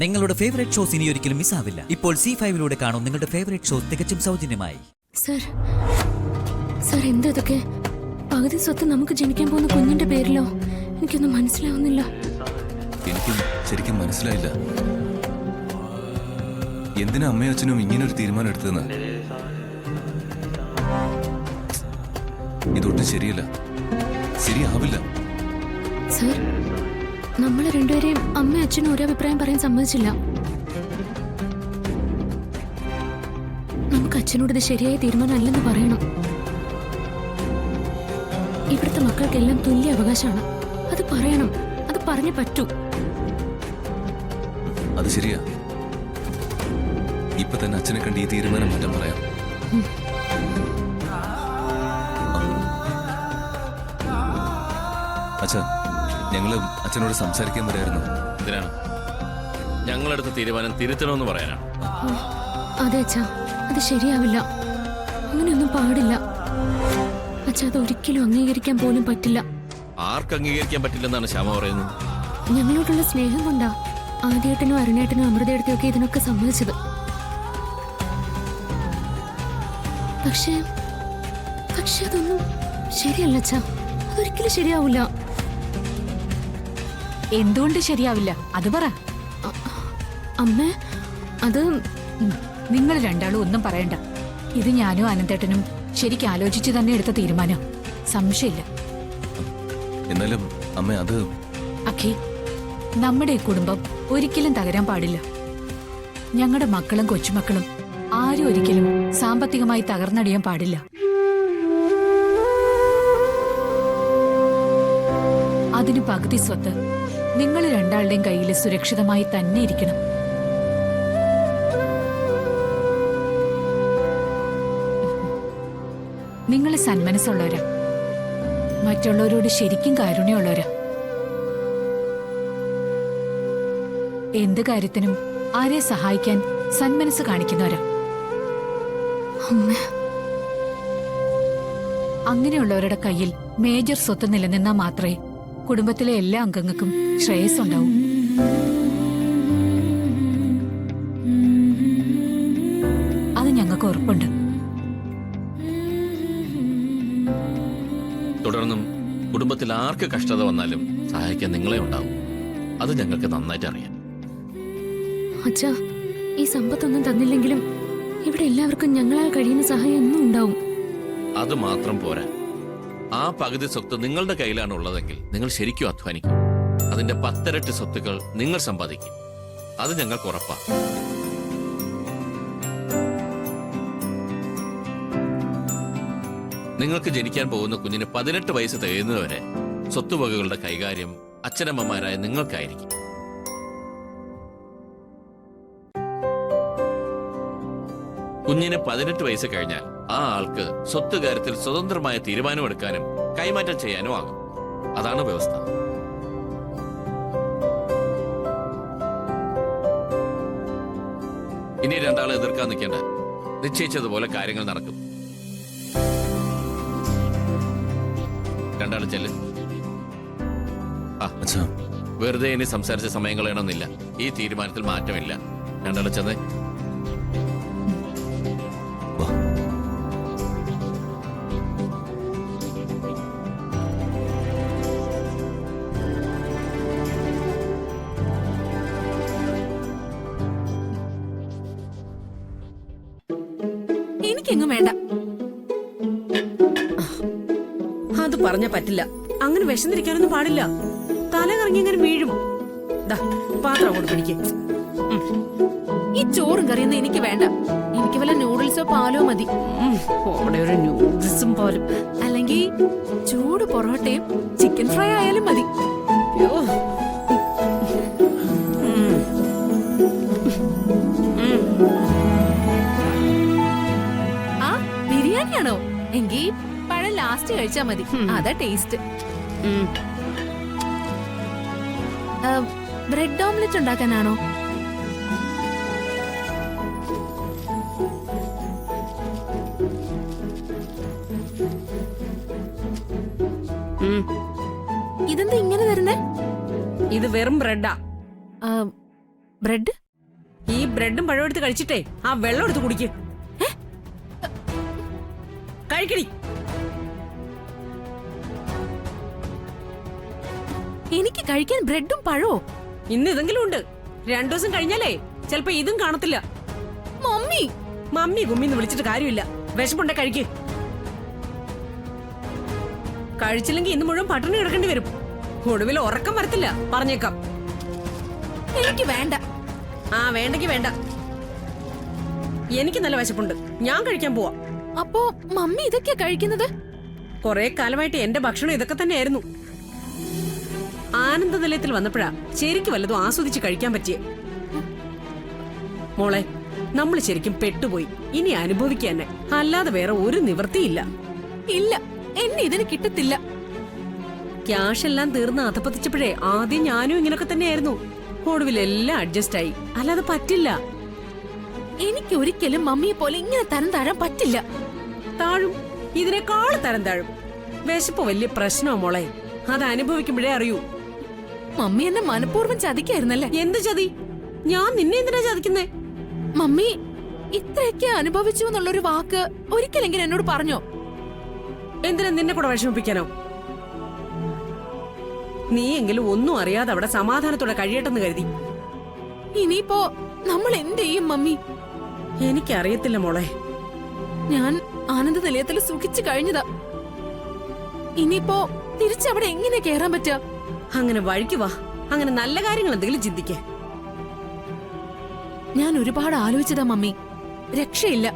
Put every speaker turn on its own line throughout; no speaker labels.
നിങ്ങളുടെ favourite shows ഇനി ഒരിക്കലും മിസ്സാവില്ല. ഇപ്പോൾ C5 കാണും നിങ്ങളുടെ ഫേവറേറ്റ് ഷോസ് തികച്ചും സൗജന്യമായി.
സർ എന്താ ഇതൊക്കെ? പകുതി സ്വത്ത് നമുക്ക് ജനിക്കാൻ പോകുന്ന കുഞ്ഞിന്റെ പേരിലോ? എനിക്കൊന്നും മനസ്സിലാവുന്നില്ല.
എനിക്കും ശരിക്കും മനസ്സിലായില്ല എന്തിനാ അമ്മയും അച്ഛനും ഇങ്ങനൊരു തീരുമാനം എടുത്തതെന്ന്. ഇതൊട്ടും ശരിയല്ല, ശരിയാവില്ല.
സർ, നമ്മളെ രണ്ടുപേരെയും അമ്മയും അച്ഛനും ഒരു അഭിപ്രായം പറയാൻ സമ്മതിച്ചില്ല. നമുക്ക് അച്ഛനോട് ഇത് ശരിയായ തീരുമാനം അല്ലെന്ന് പറയണം. ഇവിടുത്തെ മക്കൾക്കെല്ലാം തുല്യ അവകാശമാണ്. അത് പറയണം, അത് പറഞ്ഞേ പറ്റൂ.
അത് ശരിയാ. ഇപ്പൊ തന്നെ അച്ഛനെ കണ്ട് ഈ തീരുമാനം മാറ്റാൻ പറയാം. അച്ഛാ, ഞങ്ങള് അച്ഛനോട് സംസാരിക്കാൻ വരായിരുന്നു.
എന്തിനാണ്? ഞങ്ങളെടുത്ത തീരുമാനം തിരുത്തണമെന്ന് പറയാനാണ്.
അതെ അച്ഛാ, അത് ശരിയാവില്ല. അങ്ങനെയൊന്നും പാടില്ല അച്ഛാ. അത് ഒരിക്കലും അംഗീകരിക്കാൻ പോലും പറ്റില്ല.
ആർക്ക് അംഗീകരിക്കാൻ പറ്റില്ലെന്നാണ് ശ്യാമ പറയുന്നത്?
ഞങ്ങളോടുള്ള സ്നേഹം കൊണ്ടാ ആദ്യേട്ടനും അരുണേട്ടനും അമൃതേടത്തിയൊക്കെ ഇതിനൊക്കെ സമ്മതിച്ചത്. പക്ഷേ അതൊന്നും ശരിയല്ല അച്ഛാ. അതൊരിക്കലും ശരിയാവില്ല.
എന്തുകൊണ്ട് ശരിയാവില്ല അത് പറ.
അമ്മേ, അത്
നിങ്ങൾ രണ്ടാളും ഒന്നും പറയണ്ട. ഇത് ഞാനും അനന്തേട്ടനും ശരിക്കും ആലോചിച്ച് തന്നെ എടുത്ത തീരുമാനം, സംശയമില്ല.
എന്നാലും അമ്മ, അത്
അഖി, നമ്മുടെ ഈ കുടുംബം ഒരിക്കലും തകരാൻ പാടില്ല. ഞങ്ങളുടെ മക്കളും കൊച്ചുമക്കളും ആരും ഒരിക്കലും സാമ്പത്തികമായി തകർന്നടിയാൻ പാടില്ല. അതിന് പകുതി സ്വത്ത് നിങ്ങൾ രണ്ടാളുടെയും കയ്യിൽ സുരക്ഷിതമായി തന്നെ ഇരിക്കണം. നിങ്ങൾ സന്മനസ്സുള്ളവരാ, മറ്റുള്ളവരോട് ശരിക്കും കാരുണ്യമുള്ളവരാ. എന്ത് കാര്യത്തിനും ആരെ സഹായിക്കാൻ സന്മനസ് കാണിക്കുന്നവരാ. അങ്ങനെയുള്ളവരുടെ കയ്യിൽ മേജർ സ്വത്ത് നിലനിന്നാൽ മാത്രമേ കുടുംബത്തിലെ എല്ലാ അംഗങ്ങൾക്കും ശ്രേയസ്സുണ്ടാവും. അത് ഞങ്ങൾക്ക് ഉറപ്പുണ്ട്.
തുടർന്നും കുടുംബത്തിൽ ആർക്ക് കഷ്ടത വന്നാലും സഹായിക്കാൻ നിങ്ങളെ ഉണ്ടാവും. അത് ഞങ്ങൾക്ക് നന്നായിട്ട് അറിയാം.
അച്ഛാ, ഈ സമ്പത്തൊന്നും തന്നില്ലെങ്കിലും ഇവിടെ എല്ലാവർക്കും ഞങ്ങളാൽ കഴിയുന്ന സഹായം എന്നും ഉണ്ടാവും.
അത് മാത്രം പോരാ, ആ പകുതി സ്വത്ത് നിങ്ങളുടെ കയ്യിലാണ് ഉള്ളതെങ്കിൽ നിങ്ങൾ ശരിക്കും അധ്വാനിക്കും. അതിന്റെ 10 ഇരട്ടി സ്വത്തുക്കൾ നിങ്ങൾ സമ്പാദിക്കും. അത് ഞങ്ങൾക്ക് ഉറപ്പാ. നിങ്ങൾക്ക് ജനിക്കാൻ പോകുന്ന കുഞ്ഞിന് 18 വയസ്സ് തികയുന്നതുവരെ സ്വത്തുവകകളുടെ കൈകാര്യം അച്ഛനമ്മമാരായ നിങ്ങൾക്കായിരിക്കും. കുഞ്ഞിന് 18 വയസ്സ് കഴിഞ്ഞാൽ ആ ആൾക്ക് സ്വത്ത് കാര്യത്തിൽ സ്വതന്ത്രമായ തീരുമാനമെടുക്കാനും കൈമാറ്റം ചെയ്യാനും ആകും. അതാണ് വ്യവസ്ഥ. ഇനി രണ്ടാളെ എതിർക്കാൻ നിൽക്കേണ്ട. നിശ്ചയിച്ചതുപോലെ കാര്യങ്ങൾ നടക്കും. രണ്ടാളും ചെല്ല്. വെറുതെ ഇനി സംസാരിച്ച സമയം കളയണമെന്നില്ല. ഈ തീരുമാനത്തിൽ മാറ്റമില്ല. രണ്ടാളും ചെന്നേ.
എനിക്കെങ്ങും വേണ്ട.
അത് പറഞ്ഞ പറ്റില്ല. അങ്ങനെ വിശന്നിരിക്കാനൊന്നും പാടില്ല. തല കറങ്ങി അങ്ങനെ വീഴും. പാത്രം അങ്ങോട്ട് പിടിക്കേ.
ഈ ചോറും കറിയൊന്നും എനിക്ക് വേണ്ട. എനിക്ക് വല്ല നൂഡിൽസോ പാലോ മതി.
അവിടെ ഒരു നൂഡിൽസും പാലും,
അല്ലെങ്കിൽ ചൂട് പൊറോട്ടയും ചിക്കൻ ഫ്രൈ ആയാലും മതി. ആ, ബിരിയാണിയാണോ? എങ്കിൽ പഴം ലാസ്റ്റ് കഴിച്ചാ മതി. അതാ ടേസ്റ്റ്. Bread omelette ഉണ്ടാക്കാനാണോ? ഇതെന്താ ഇങ്ങനെ തരുന്നേ?
ഇത് വെറും ബ്രെഡാ.
ബ്രെഡ്?
ഈ ബ്രെഡും പഴവും എടുത്ത് കഴിച്ചിട്ടേ ആ വെള്ളം എടുത്ത് കുടിക്ക്. കഴിക്കടി.
എനിക്ക് കഴിക്കാൻ ബ്രെഡും പഴവും?
ഇന്ന് ഇതെങ്കിലും ഉണ്ട്. 2 ദിവസം കഴിഞ്ഞാലേ ചിലപ്പോ ഇതും കാണത്തില്ല.
മമ്മി
മമ്മി ഗുമ്മിന്ന് വിളിച്ചിട്ട് കാര്യമില്ല. വിശപ്പുണ്ടെ കഴിക്ക്. കഴിച്ചില്ലെങ്കിൽ ഇന്ന് മുഴുവൻ പട്ടിണി കിടക്കേണ്ടി വരും. ഒടുവിൽ ഉറക്കം വരത്തില്ല, പറഞ്ഞേക്കാം.
എനിക്ക് വേണ്ട.
ആ വേണ്ടെങ്കി വേണ്ട. എനിക്ക് നല്ല വിശപ്പുണ്ട്, ഞാൻ കഴിക്കാൻ പോവാ.
അപ്പോ മമ്മി ഇതൊക്കെയാ കഴിക്കുന്നത്?
കൊറേ കാലമായിട്ട് എന്റെ ഭക്ഷണം ഇതൊക്കെ തന്നെയായിരുന്നു. ആനന്ദ നിലയത്തിൽ വന്നപ്പോഴാ ശരിക്കും വല്ലതും ആസ്വദിച്ച് കഴിക്കാൻ പറ്റിയേ. മോളെ, നമ്മൾ ശരിക്കും പെട്ടുപോയി. ഇനി അനുഭവിക്കുക തന്നെ, അല്ലാതെ വേറെ ഒരു നിവൃത്തിയില്ല.
ഇല്ല, എന്നെ ഇതിന് കിട്ടത്തില്ല.
ക്യാഷ് എല്ലാം തീർന്ന് അധപ്പതിച്ചപ്പോഴേ ആദ്യം ഞാനും ഇങ്ങനൊക്കെ തന്നെയായിരുന്നു. ഒടുവിൽ എല്ലാം അഡ്ജസ്റ്റ് ആയി, അല്ലാതെ പറ്റില്ല.
എനിക്ക് ഒരിക്കലും മമ്മിയെ പോലെ ഇങ്ങനെ തരം താഴാൻ പറ്റില്ല.
താഴും, ഇതിനേക്കാൾ തരം താഴും. വിശപ്പ് വലിയ പ്രശ്നമോ മോളെ, അത് അനുഭവിക്കുമ്പോഴേ അറിയൂ.
മമ്മി എന്നെ മനഃപൂർവ്വം ചതിക്കായിരുന്നല്ലേ?
എന്ത് ചതി? ഞാൻ നിന്നെ എന്തിനാ ചതിക്കുന്നേ?
മമ്മി ഇത്രയൊക്കെ അനുഭവിച്ചു എന്നുള്ളൊരു വാക്ക് ഒരിക്കലെങ്കിലും എന്നോട് പറഞ്ഞോ?
എന്തിനാ നിന്നെ കൂടെ വിഷമിപ്പിക്കാനോ? നീ എങ്കിലും ഒന്നും അറിയാതെ അവിടെ സമാധാനത്തോടെ കഴിയട്ടെന്ന് കരുതി.
ഇനിയിപ്പോ നമ്മൾ എന്ത് ചെയ്യും മമ്മി?
എനിക്കറിയത്തില്ല മോളെ.
ഞാൻ ആനന്ദ നിലയത്തിൽ സുഖിച്ചു കഴിഞ്ഞതാ. ഇനിയിപ്പോ തിരിച്ചവിടെ എങ്ങനെ കേറാൻ പറ്റുക?
അങ്ങനെ വഴിക്ക് വാ. അങ്ങനെ നല്ല കാര്യങ്ങൾ എന്തെങ്കിലും ചിന്തിക്കേ.
ഞാൻ ഒരുപാട് ആലോചിച്ചതാ മമ്മി. രക്ഷയില്ല,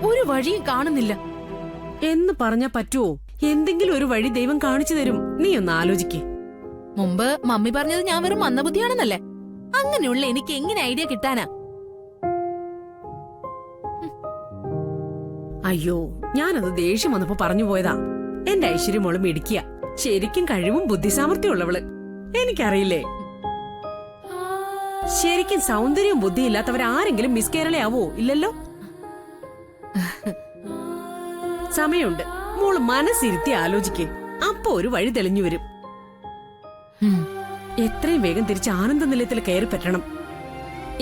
ഒരു വഴിയും കാണുന്നില്ല.
എന്ന് പറഞ്ഞാ പറ്റുവോ? എന്തെങ്കിലും ഒരു വഴി ദൈവം കാണിച്ചു തരും. നീ ഒന്ന് ആലോചിക്കേ.
മുമ്പ് മമ്മി പറഞ്ഞത് ഞാൻ വെറും മന്ദബുദ്ധിയാണെന്നല്ലേ? അങ്ങനെയുള്ള എനിക്ക് എങ്ങനെ ഐഡിയ കിട്ടാനാ?
അയ്യോ, ഞാനത് ദേഷ്യം വന്നപ്പോ പറഞ്ഞു പോയതാ. എന്റെ ഐശ്വര്യമോളും ഇടിക്കുക. ശരിക്കും കഴിവും ബുദ്ധിസാമർഥ്യമുള്ളവള്. എനിക്കറിയില്ലേ, ശരിക്കും സൗന്ദര്യവും ബുദ്ധിയും ഇല്ലാത്തവരാരെങ്കിലും മിസ് കേരളയാവോ? ഇല്ലല്ലോ. സമയമുണ്ട്, മോള് മനസ്സിരുത്തി ആലോചിക്കേ. അപ്പൊ ഒരു വഴി തെളിഞ്ഞു വരും. എത്രയും വേഗം തിരിച്ച് ആനന്ദ നിലയത്തിൽ കയറി പറ്റണം.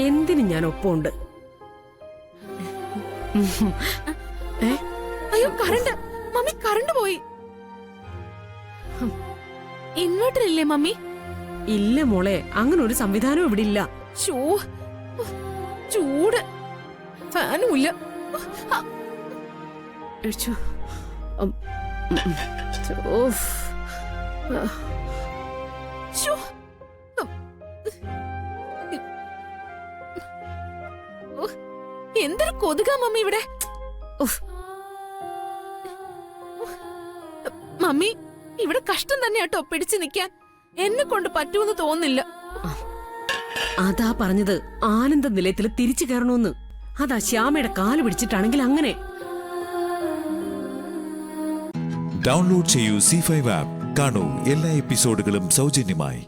എന്തിനും ഞാൻ ഒപ്പമുണ്ട്.
അയ്യോ, കറണ്ട്! മമ്മി, കറണ്ട് പോയി. ഇൻവെർട്ടർ ഇല്ലേ മമ്മി?
ഇല്ല മോളെ, അങ്ങനെ ഒരു സംവിധാനം ഇവിടെ ഇല്ല.
ചൂട്, ഫാനും ഇല്ല.
ശ്ശോ.
ശ്ശോ. എന്തൊരു കൊതുകാ മമ്മി ഇവിടെ. മമ്മി, ഇവിടെ കഷ്ടം തന്നെയാട്ടോ പിടിച്ചു നിൽക്കാൻ. എന്നെ കൊണ്ട് പറ്റൂന്ന് തോന്നുന്നില്ല.
അതാ പറഞ്ഞത്, ആനന്ദ നിലയത്തിൽ തിരിച്ചു കയറണമെന്ന്. അതാ ശ്യാമയുടെ കാല് പിടിച്ചിട്ടാണെങ്കിൽ അങ്ങനെ.
ഡൗൺലോഡ് ചെയ്യൂ C5 ആപ്പ്. കാണൂ എല്ലാ എപ്പിസോഡുകളും സൗജന്യമായി.